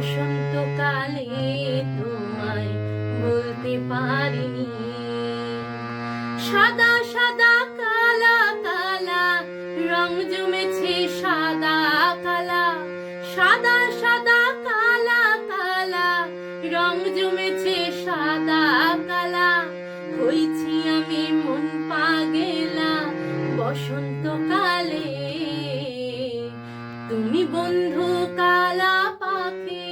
বসন্তকালে তোমায় বলতে পারিনি। সাদা সাদা কালা কালা রং জমেছে সাদা কালা, সাদা সাদা কালা কালা রং জমেছে সাদা কালা। হইছি আমি মন পাগেলা বসন্তকালে। তুমি বন্ধু কালা পাখি,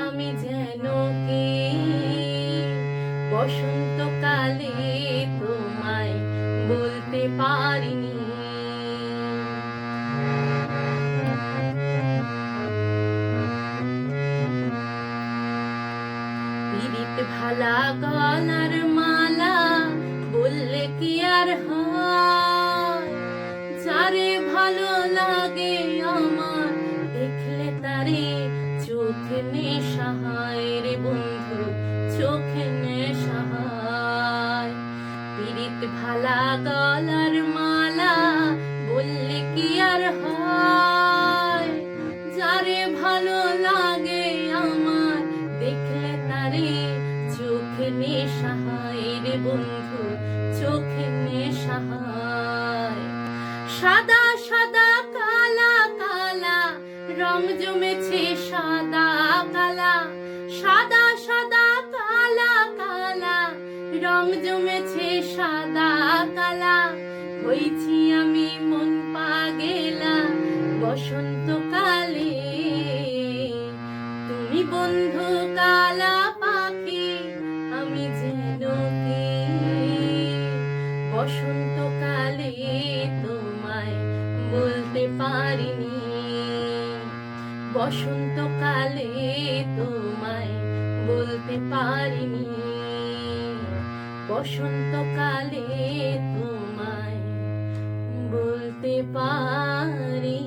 আমি যেন কে বসন্তকালে তোমায় বলতে পারিনি। পিরিত ভালা গলার মালা বললে কি আর হয়? যারে ভালো লাগে আমার দেখলে তারে চোখে নেশা হয় রে বন্ধু, চোখে নেশা হয়। পিরিত ভালা গলার মালা বললে কি আর হয়? যারে ভালো লাগে আমার দেখলে তারে চোখে নেশা হয় রে বন্ধু, চোখে নেশা হয়। সাদা সাদা কালা কালা রং জমেছে সাদা কালা, সাদা সাদা কালা কালা রং জমেছে সাদা কালা। হইছি আমি মন পাগেলা বসন্তকালে। তুমি বন্ধু কালা পাখি, আমি যেন কে বসন্তকালে তোমায় বলতে পারিনি। বসন্তকালে তোমায় বলতে পারিনি। বসন্তকালে তোমায় বলতে পারি।